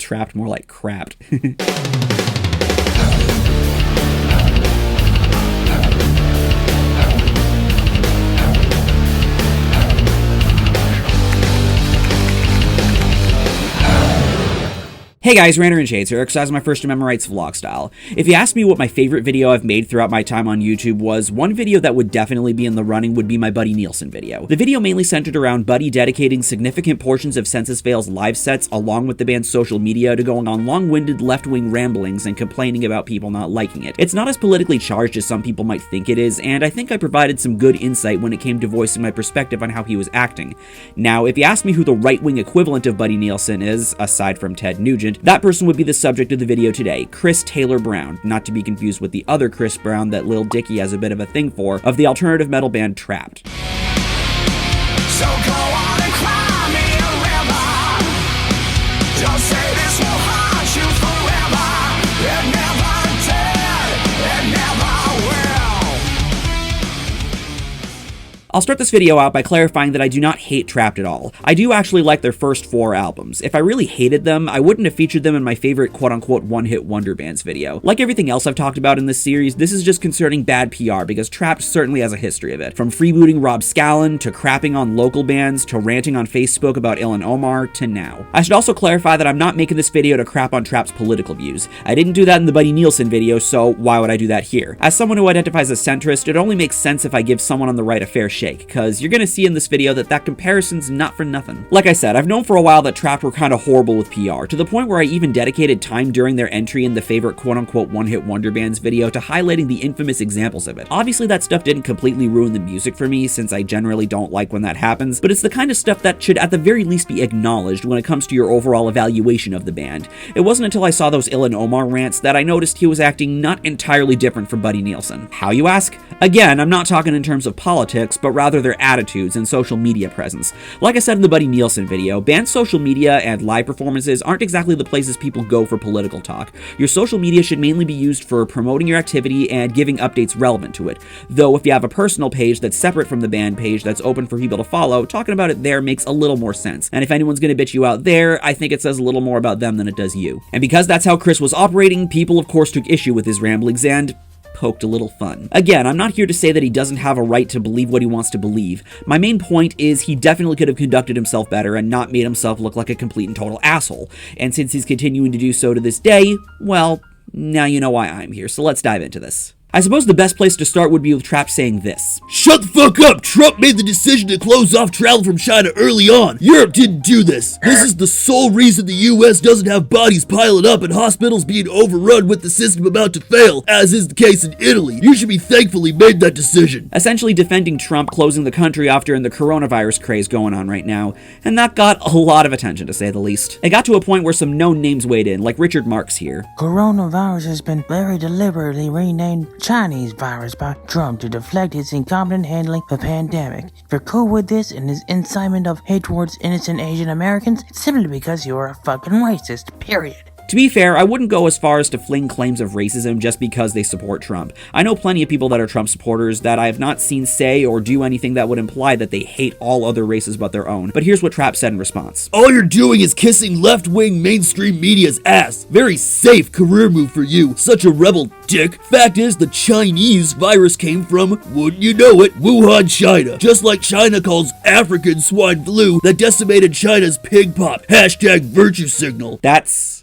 Trapt, more like crapped. Hey guys, RanterInShades here, exercising my First Amendment rights vlog style. If you ask me what my favorite video I've made throughout my time on YouTube was, one video that would definitely be in the running would be my Buddy Nielsen video. The video mainly centered around Buddy dedicating significant portions of Census Fail's live sets along with the band's social media to going on long-winded left-wing ramblings and complaining about people not liking it. It's not as politically charged as some people might think it is, and I think I provided some good insight when it came to voicing my perspective on how he was acting. Now, if you ask me who the right-wing equivalent of Buddy Nielsen is, aside from Ted Nugent, that person would be the subject of the video today, Taylor Brown, not to be confused with the other Chris Brown that Lil Dicky has a bit of a thing for, of the alternative metal band Trapt. So go on and cry me a river. Don't say this will haunt you forever. It never did, it never will. I'll start this video out by clarifying that I do not hate Trapt at all. I do actually like their first 4 albums. If I really hated them, I wouldn't have featured them in my favorite quote-unquote one-hit wonder bands video. Like everything else I've talked about in this series, this is just concerning bad PR because Trapt certainly has a history of it. From freebooting Rob Scallon, to crapping on local bands, to ranting on Facebook about Ilan Omar, to now. I should also clarify that I'm not making this video to crap on Trapt's political views. I didn't do that in the Buddy Nielsen video, so why would I do that here? As someone who identifies as centrist, it only makes sense if I give someone on the right a fair shake, because you're gonna see in this video that comparison's not for nothing. Like I said, I've known for a while that Trapt were kinda horrible with PR, to the point where I even dedicated time during their entry in the favorite quote-unquote one-hit wonder bands video to highlighting the infamous examples of it. Obviously that stuff didn't completely ruin the music for me, since I generally don't like when that happens, but it's the kind of stuff that should at the very least be acknowledged when it comes to your overall evaluation of the band. It wasn't until I saw those Ilan Omar rants that I noticed he was acting not entirely different from Buddy Nielsen. How, you ask? Again, I'm not talking in terms of politics, but rather their attitudes and social media presence. Like I said in the Buddy Nielsen video, band social media and live performances aren't exactly the places people go for political talk. Your social media should mainly be used for promoting your activity and giving updates relevant to it. Though if you have a personal page that's separate from the band page that's open for people to follow, talking about it there makes a little more sense. And if anyone's gonna bitch you out there, I think it says a little more about them than it does you. And because that's how Chris was operating, people of course took issue with his ramblings and poked a little fun. Again, I'm not here to say that he doesn't have a right to believe what he wants to believe. My main point is he definitely could have conducted himself better and not made himself look like a complete and total asshole. And since he's continuing to do so to this day, well, now you know why I'm here, so let's dive into this. I suppose the best place to start would be with Trapt saying this. Shut the fuck up! Trump made the decision to close off travel from China early on. Europe didn't do this. This is the sole reason the US doesn't have bodies piling up and hospitals being overrun with the system about to fail, as is the case in Italy. You should be thankful he made that decision. Essentially defending Trump closing the country off during the coronavirus craze going on right now, and that got a lot of attention to say the least. It got to a point where some known names weighed in, like Richard Marx here. Coronavirus has been very deliberately renamed Chinese virus by Trump to deflect his incompetent handling of the pandemic. If you're cool with this and his incitement of hate towards innocent Asian Americans, it's simply because you're a fucking racist, period. To be fair, I wouldn't go as far as to fling claims of racism just because they support Trump. I know plenty of people that are Trump supporters that I have not seen say or do anything that would imply that they hate all other races but their own. But here's what Trapt said in response. All you're doing is kissing left-wing mainstream media's ass. Very safe career move for you. Such a rebel dick. Fact is, the Chinese virus came from, wouldn't you know it, Wuhan, China. Just like China calls African swine flu that decimated China's pig pop. Hashtag virtue signal. That's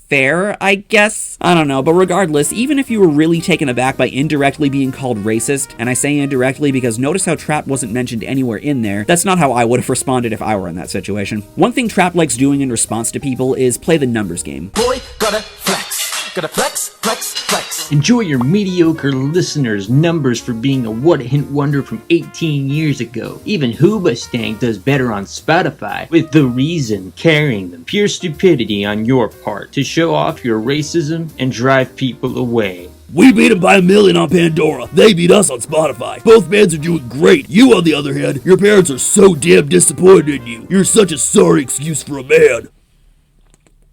fair, I guess? I don't know, but regardless, even if you were really taken aback by indirectly being called racist, and I say indirectly because notice how Trapt wasn't mentioned anywhere in there, that's not how I would have responded if I were in that situation. One thing Trapt likes doing in response to people is play the numbers game. Boy, gotta flex. Gotta flex, flex, flex. Enjoy your mediocre listeners' numbers for being a one-hit wonder from 18 years ago. Even Hoobastank does better on Spotify, with The Reason carrying them. Pure stupidity on your part to show off your racism and drive people away. We beat them by 1 million on Pandora. They beat us on Spotify. Both bands are doing great. You, on the other hand, your parents are so damn disappointed in you. You're such a sorry excuse for a man.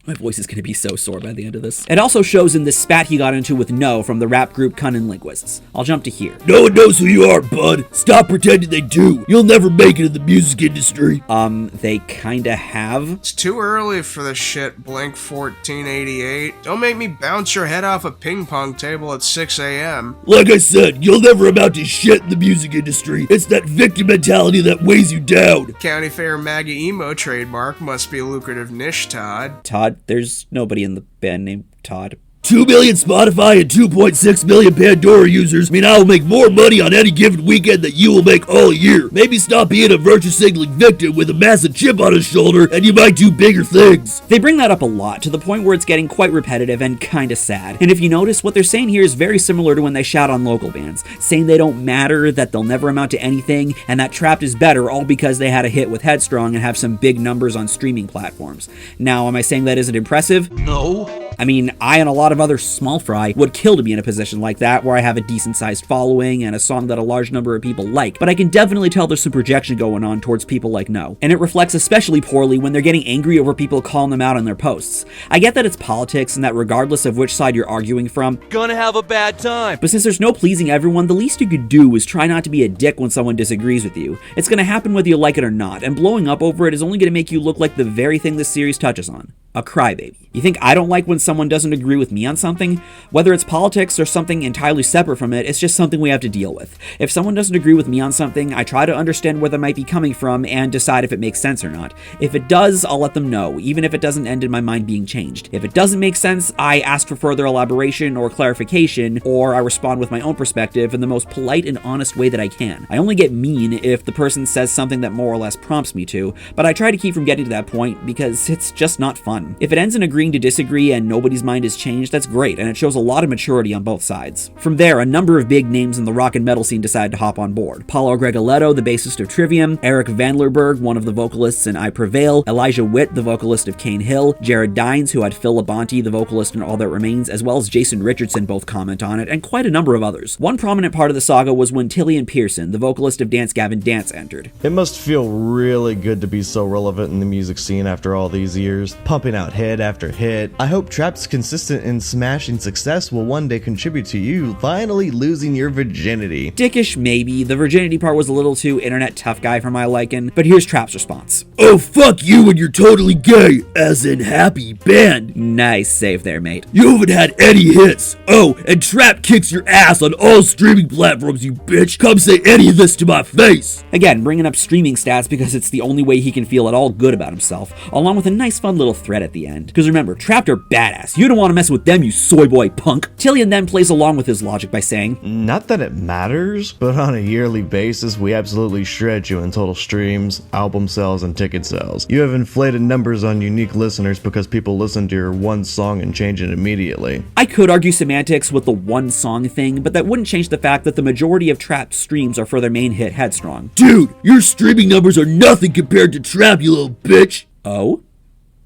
My voice is going to be so sore by the end of this. It also shows in this spat he got into with No from the rap group Cunnin' Linguists. I'll jump to here. No one knows who you are, bud. Stop pretending they do. You'll never make it in the music industry. They kinda have. It's too early for this shit, Blink 1488. Don't make me bounce your head off a ping pong table at 6 a.m. Like I said, you'll never amount to shit in the music industry. It's that victim mentality that weighs you down. County Fair MAGA emo trademark must be a lucrative niche, Todd. Todd? There's nobody in the band named Todd. 2 million Spotify and 2.6 million Pandora users mean I will make more money on any given weekend than you will make all year. Maybe stop being a virtue signaling victim with a massive chip on his shoulder and you might do bigger things. They bring that up a lot, to the point where it's getting quite repetitive and kinda sad. And if you notice, what they're saying here is very similar to when they shout on local bands, saying they don't matter, that they'll never amount to anything, and that Trapt is better all because they had a hit with Headstrong and have some big numbers on streaming platforms. Now, am I saying that isn't impressive? No. I mean, I and a lot of other small fry would kill to be in a position like that, where I have a decent sized following and a song that a large number of people like, but I can definitely tell there's some projection going on towards people like No, and it reflects especially poorly when they're getting angry over people calling them out on their posts. I get that it's politics and that regardless of which side you're arguing from, gonna have a bad time. but since there's no pleasing everyone, the least you could do is try not to be a dick when someone disagrees with you. It's gonna happen whether you like it or not, and blowing up over it is only gonna make you look like the very thing this series touches on. A crybaby. You think I don't like when someone doesn't agree with me on something? Whether it's politics or something entirely separate from it, it's just something we have to deal with. If someone doesn't agree with me on something, I try to understand where they might be coming from and decide if it makes sense or not. If it does, I'll let them know, even if it doesn't end in my mind being changed. If it doesn't make sense, I ask for further elaboration or clarification, or I respond with my own perspective in the most polite and honest way that I can. I only get mean if the person says something that more or less prompts me to, but I try to keep from getting to that point because it's just not fun. If it ends in agreeing to disagree and nobody's mind is changed, that's great, and it shows a lot of maturity on both sides. From there, a number of big names in the rock and metal scene decide to hop on board. Paulo Gregoletto, the bassist of Trivium, Eric Vandlerberg, one of the vocalists in I Prevail, Elijah Witt, the vocalist of Cane Hill, Jared Dines, who had Phil Labonte, the vocalist in All That Remains, as well as Jason Richardson both comment on it, and quite a number of others. One prominent part of the saga was when Tilian Pearson, the vocalist of Dance Gavin Dance, entered. It must feel really good to be so relevant in the music scene after all these years, pumping out hit after hit. I hope Trapt's consistent and smashing success will one day contribute to you finally losing your virginity. Dickish, maybe. The virginity part was a little too internet tough guy for my liking, but here's Trapt's response. Oh, fuck you and you're totally gay, as in happy band. Nice save there, mate. You haven't had any hits. Oh, and Trapt kicks your ass on all streaming platforms, you bitch. Come say any of this to my face. Again, bringing up streaming stats because it's the only way he can feel at all good about himself, along with a nice fun little thread at the end. Because remember, Trapt are badass. You don't want to mess with them, you soy boy punk. Tilian then plays along with his logic by saying, Not that it matters, but on a yearly basis, we absolutely shred you in total streams, album sales, and ticket sales. You have inflated numbers on unique listeners because people listen to your one song and change it immediately. I could argue semantics with the one song thing, but that wouldn't change the fact that the majority of Trapt's streams are for their main hit, Headstrong. Dude, your streaming numbers are nothing compared to Trapt, you little bitch. Oh?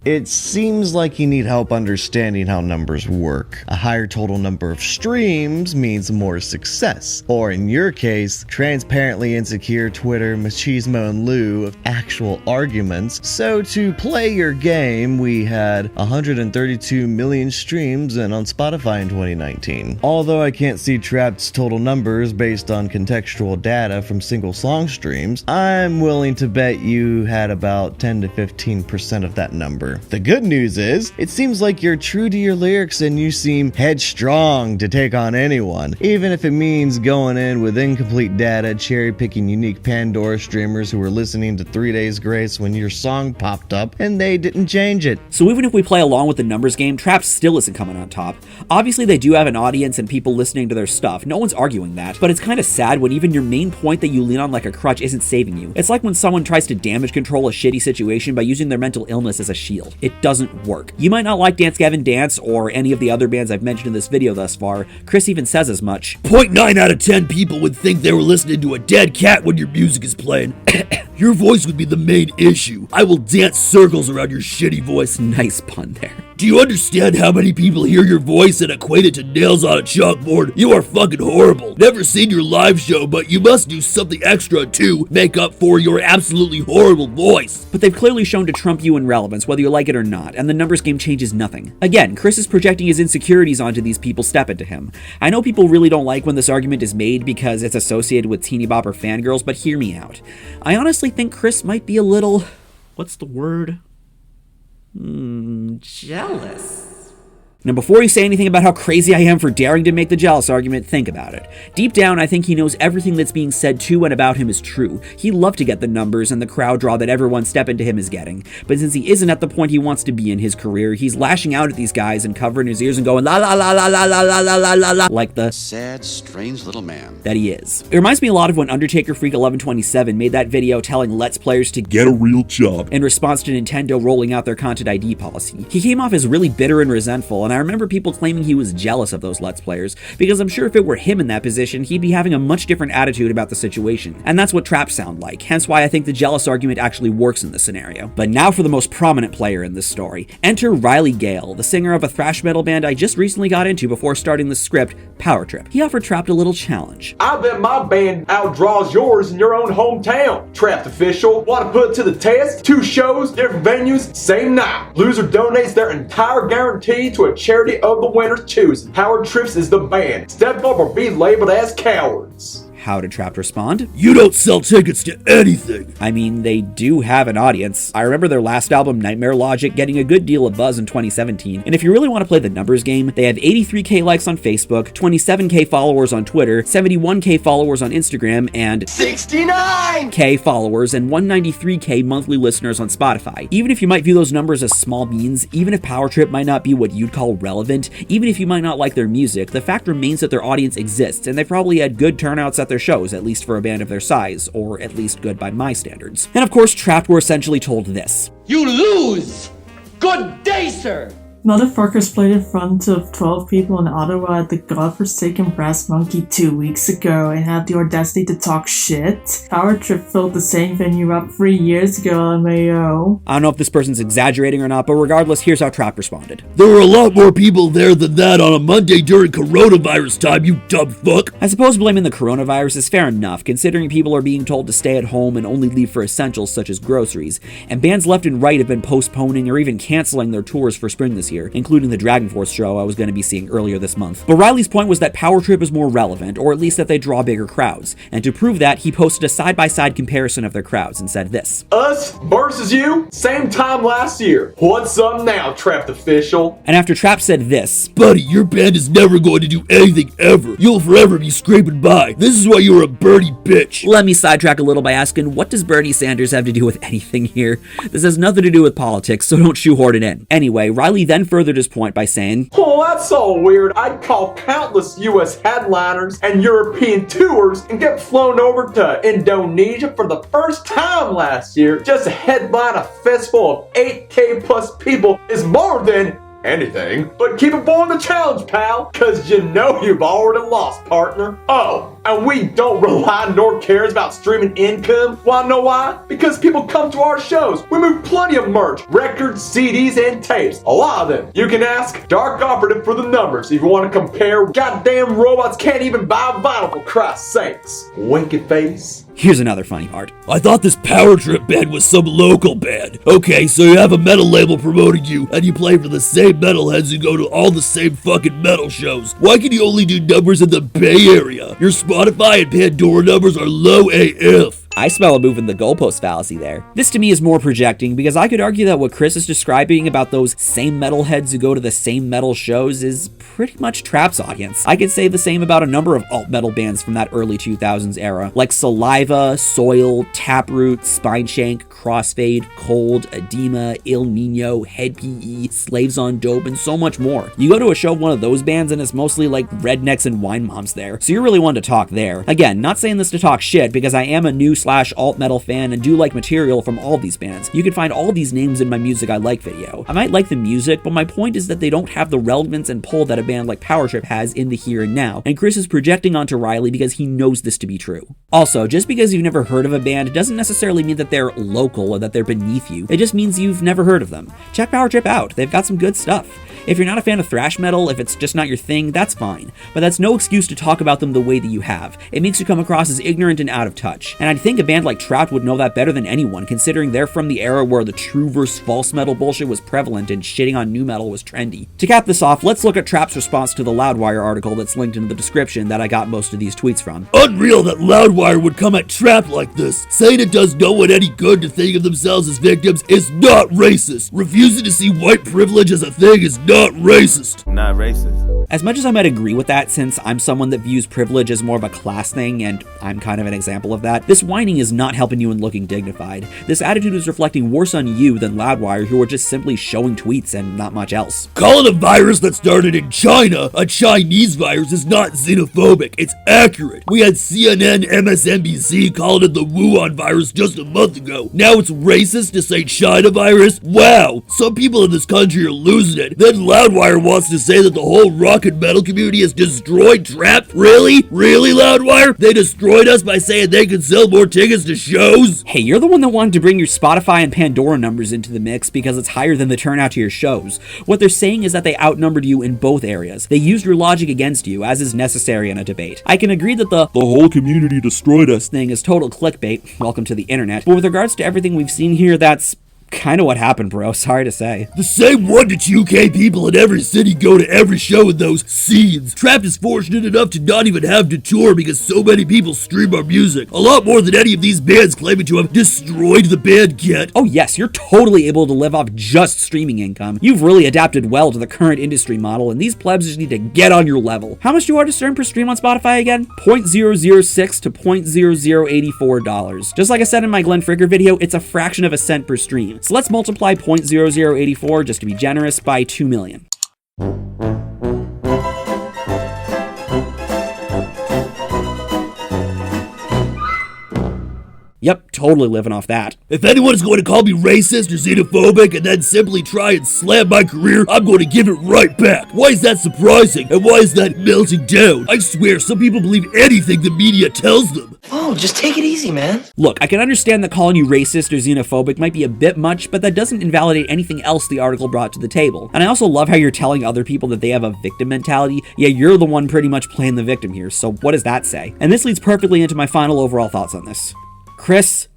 It seems like you need help understanding how numbers work. A higher total number of streams means more success. Or in your case, transparently insecure Twitter machismo in lieu of actual arguments. So to play your game, we had 132 million streams and on Spotify in 2019. Although I can't see Trapt's total numbers based on contextual data from single song streams, I'm willing to bet you had about 10 to 15% of that number. The good news is, it seems like you're true to your lyrics and you seem headstrong to take on anyone, even if it means going in with incomplete data, cherry-picking unique Pandora streamers who were listening to 3 Days Grace when your song popped up and they didn't change it. So even if we play along with the numbers game, Trapt still isn't coming on top. Obviously they do have an audience and people listening to their stuff, no one's arguing that, but it's kinda sad when even your main point that you lean on like a crutch isn't saving you. It's like when someone tries to damage control a shitty situation by using their mental illness as a shield. It doesn't work. You might not like Dance Gavin Dance or any of the other bands I've mentioned in this video thus far. Chris even says as much. 0.9 out of 10 people would think they were listening to a dead cat when your music is playing. Your voice would be the main issue. I will dance circles around your shitty voice. Nice pun there. Do you understand how many people hear your voice and equate it to nails on a chalkboard? You are fucking horrible. Never seen your live show, but you must do something extra to make up for your absolutely horrible voice. But they've clearly shown to trump you in relevance, whether you like it or not, and the numbers game changes nothing. Again, Chris is projecting his insecurities onto these people stepping to him. I know people really don't like when this argument is made because it's associated with teeny bopper fangirls, but hear me out. I honestly think Chris might be a little... what's the word? Jealous. Now, before you say anything about how crazy I am for daring to make the jealous argument, think about it. Deep down, I think he knows everything that's being said to and about him is true. He'd love to get the numbers and the crowd draw that everyone stepping to him is getting. But since he isn't at the point he wants to be in his career, he's lashing out at these guys and covering his ears and going la la la la la la la la la la la like the sad, strange little man that he is. It reminds me a lot of when Undertaker Freak 1127 made that video telling Let's Players to Get a real job. in response to Nintendo rolling out their Content ID policy. He came off as really bitter and resentful, and I remember people claiming he was jealous of those Let's Players, because I'm sure if it were him in that position, he'd be having a much different attitude about the situation. And that's what traps sound like, hence why I think the jealous argument actually works in this scenario. But now for the most prominent player in this story. Enter Riley Gale, the singer of a thrash metal band I just recently got into before starting the script, Power Trip. He offered Trapt a little challenge. I bet my band outdraws yours in your own hometown. Trapt official, want to put it to the test? 2 shows, different venues, same night. Loser donates their entire guarantee to a charity of the winner's choosing. Power Trips is the band. Step up or be labeled as cowards. How did Trapt respond? You don't sell tickets to anything. I mean, they do have an audience. I remember their last album, Nightmare Logic, getting a good deal of buzz in 2017. And if you really want to play the numbers game, they have 83k likes on Facebook, 27k followers on Twitter, 71k followers on Instagram, and 69k followers and 193k monthly listeners on Spotify. Even if you might view those numbers as small beans, even if Power Trip might not be what you'd call relevant, even if you might not like their music, the fact remains that their audience exists, and they probably had good turnouts at their shows, at least for a band of their size, or at least good by my standards. And of course, Trapt were essentially told this. You lose! Good day, sir! Motherfuckers played in front of 12 people in Ottawa at the godforsaken Brass Monkey 2 weeks ago and had the audacity to talk shit. Power Trip filled the same venue up 3 years ago, LMAO. I don't know if this person's exaggerating or not, but regardless, here's how Trapt responded. There were a lot more people there than that on a Monday during coronavirus time, you dumb fuck. I suppose blaming the coronavirus is fair enough, considering people are being told to stay at home and only leave for essentials such as groceries, and bands left and right have been postponing or even canceling their tours for spring this year, including the Dragon Force show I was going to be seeing earlier this month. But Riley's point was that Power Trip is more relevant, or at least that they draw bigger crowds, and to prove that, he posted a side-by-side comparison of their crowds and said this. Us versus you, same time last year. What's up now, Trapt official? And after Trapt said this, Buddy, your band is never going to do anything ever. You'll forever be scraping by. This is why you're a Bernie bitch. let me sidetrack a little by asking, what does Bernie Sanders have to do with anything here? This has nothing to do with politics, so don't shoehorn it in. Anyway, Riley then furthered his point by saying, Oh, that's all weird. I'd call countless US headliners and European tours and get flown over to Indonesia for the first time last year. Just to headline a festival of 8K plus people is more than anything. But keep it on the challenge, pal, cause you know you've already lost, partner. Oh, and we don't rely nor cares about streaming income. Wanna know why? Because people come to our shows. We move plenty of merch, records, CDs, and tapes. A lot of them. You can ask Dark Operative for the numbers if you want to compare. Goddamn robots can't even buy vinyl, for Christ's sakes. Winky face. Here's another funny part. I thought this Power Trip band was some local band. Okay, so you have a metal label promoting you, and you play for the same metalheads who go to all the same fucking metal shows. Why can you only do numbers in the Bay Area? Your Spotify and Pandora numbers are low AF. I smell a move in the goalpost fallacy there. This to me is more projecting, because I could argue that what Chris is describing about those same metalheads who go to the same metal shows is pretty much Trapt's audience. I could say the same about a number of alt metal bands from that early 2000s era, like Saliva, Soil, Taproot, Spineshank, Crossfade, Cold, Edema, Il Nino, Head PE, Slaves on Dope, and so much more. You go to a show of one of those bands and it's mostly like rednecks and wine moms there, so you're really one to talk there. Again, not saying this to talk shit, because I am a new / alt metal fan and do like material from all these bands. You can find all these names in my Music I Like video. I might like the music, but my point is that they don't have the relevance and pull that a band like Power Trip has in the here and now, and Chris is projecting onto Riley because he knows this to be true. Also, just because you've never heard of a band doesn't necessarily mean that they're local or that they're beneath you. It just means you've never heard of them. Check Power Trip out. They've got some good stuff. If you're not a fan of thrash metal, if it's just not your thing, that's fine. But that's no excuse to talk about them the way that you have. It makes you come across as ignorant and out of touch. And I'd think a band like Trapt would know that better than anyone, considering they're from the era where the true versus false metal bullshit was prevalent and shitting on nu metal was trendy. To cap this off, let's look at Trapt's response to the Loudwire article that's linked in the description that I got most of these tweets from. Unreal that Loudwire would come at Trapt like this. Saying it does no one any good to think of themselves as victims is not racist. Refusing to see white privilege as a thing is not racist. Not racist. As much as I might agree with that, since I'm someone that views privilege as more of a class thing, and I'm kind of an example of that, this whining is not helping you in looking dignified. This attitude is reflecting worse on you than Loudwire, who are just simply showing tweets and not much else. Calling a virus that started in China a Chinese virus is not xenophobic, it's accurate. We had CNN, MSNBC calling it the Wuhan virus just a month ago. Now it's racist to say China virus? Wow, some people in this country are losing it. Then Loudwire wants to say that the whole rock and metal community has destroyed Trapt? Really? Really, Loudwire? They destroyed us by saying they could sell more tickets to shows? Hey, you're the one that wanted to bring your Spotify and Pandora numbers into the mix because it's higher than the turnout to your shows. What they're saying is that they outnumbered you in both areas. They used your logic against you, as is necessary in a debate. I can agree that the whole community destroyed us thing is total clickbait. Welcome to the internet. But with regards to everything we've seen here, that's kind of what happened, bro. Sorry to say. The same 1 to 2K people in every city go to every show in those scenes. Trapt is fortunate enough to not even have to tour because so many people stream our music. A lot more than any of these bands claiming to have destroyed the band get. Oh yes, you're totally able to live off just streaming income. You've really adapted well to the current industry model, and these plebs just need to get on your level. How much do artists earn per stream on Spotify again? $0.006 to $0.0084. Just like I said in my Glenn Fricker video, it's a fraction of a cent per stream. So let's multiply $0.0084, just to be generous, by 2 million. Yep, totally living off that. If anyone's going to call me racist or xenophobic and then simply try and slam my career, I'm going to give it right back. Why is that surprising? And why is that melting down? I swear some people believe anything the media tells them. Oh, just take it easy, man. Look, I can understand that calling you racist or xenophobic might be a bit much, but that doesn't invalidate anything else the article brought to the table. And I also love how you're telling other people that they have a victim mentality. Yeah, you're the one pretty much playing the victim here, so what does that say? And this leads perfectly into my final overall thoughts on this. Chris,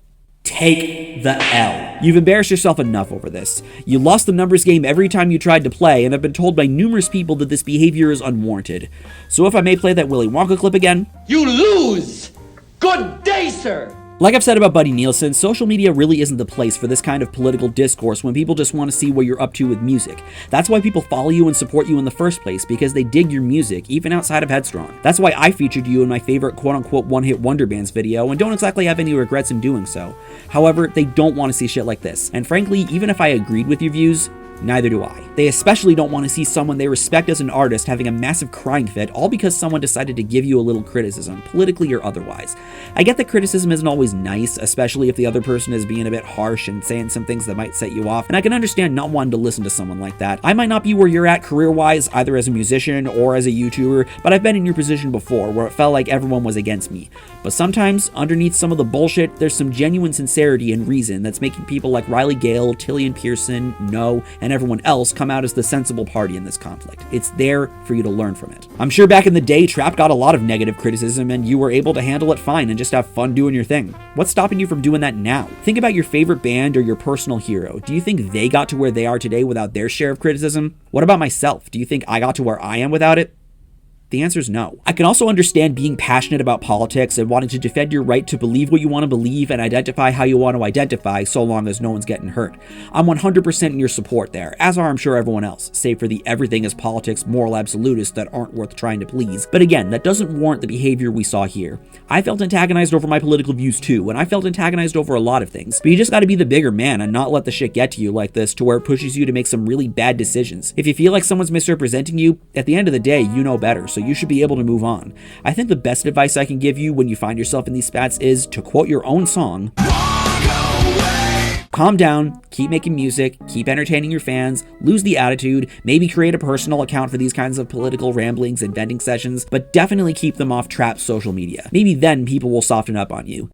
take the L. You've embarrassed yourself enough over this. You lost the numbers game every time you tried to play, and have been told by numerous people that this behavior is unwarranted. So if I may play that Willy Wonka clip again. You lose! Good day, sir! Like I've said about Buddy Nielsen, social media really isn't the place for this kind of political discourse when people just want to see what you're up to with music. That's why people follow you and support you in the first place, because they dig your music, even outside of Headstrong. That's why I featured you in my favorite quote-unquote one-hit wonder bands video, and don't exactly have any regrets in doing so. However, they don't want to see shit like this, and frankly, even if I agreed with your views, neither do I. They especially don't want to see someone they respect as an artist having a massive crying fit, all because someone decided to give you a little criticism, politically or otherwise. I get that criticism isn't always nice, especially if the other person is being a bit harsh and saying some things that might set you off, and I can understand not wanting to listen to someone like that. I might not be where you're at career-wise, either as a musician or as a YouTuber, but I've been in your position before, where it felt like everyone was against me. But sometimes, underneath some of the bullshit, there's some genuine sincerity and reason that's making people like Riley Gale, Tilian, Pearson, No, and everyone else come out as the sensible party in this conflict. It's there for you to learn from it. I'm sure back in the day, Trapt got a lot of negative criticism and you were able to handle it fine and just have fun doing your thing. What's stopping you from doing that now? Think about your favorite band or your personal hero. Do you think they got to where they are today without their share of criticism? What about myself? Do you think I got to where I am without it? The answer is no. I can also understand being passionate about politics and wanting to defend your right to believe what you want to believe and identify how you want to identify, so long as no one's getting hurt. I'm 100% in your support there, as are I'm sure everyone else, save for the everything is politics moral absolutists that aren't worth trying to please. But again, that doesn't warrant the behavior we saw here. I felt antagonized over my political views too, and I felt antagonized over a lot of things, but you just gotta be the bigger man and not let the shit get to you like this to where it pushes you to make some really bad decisions. If you feel like someone's misrepresenting you, at the end of the day, you know better, so so you should be able to move on. I think the best advice I can give you when you find yourself in these spats is, to quote your own song, calm down, keep making music, keep entertaining your fans, lose the attitude, maybe create a personal account for these kinds of political ramblings and venting sessions, but definitely keep them off Trapt's social media. Maybe then people will soften up on you.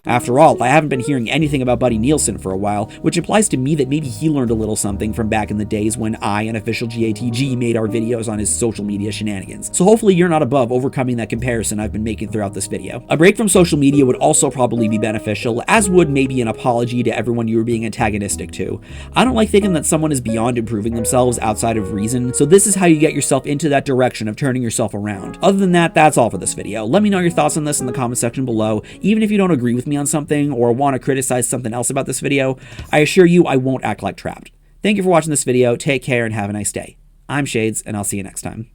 After all, I haven't been hearing anything about Buddy Nielsen for a while, which implies to me that maybe he learned a little something from back in the days when I and official GATG made our videos on his social media shenanigans. So hopefully you're not above overcoming that comparison I've been making throughout this video. A break from social media would also probably be beneficial, as would maybe an apology to everyone you were being antagonistic to. I don't like thinking that someone is beyond improving themselves outside of reason, so this is how you get yourself into that direction of turning yourself around. Other than that, that's all for this video. Let me know your thoughts on this in the comment section below. Even if you don't agree with me on something or want to criticize something else about this video, I assure you I won't act like Trapt. Thank you for watching this video, take care, and have a nice day. I'm Shades, and I'll see you next time.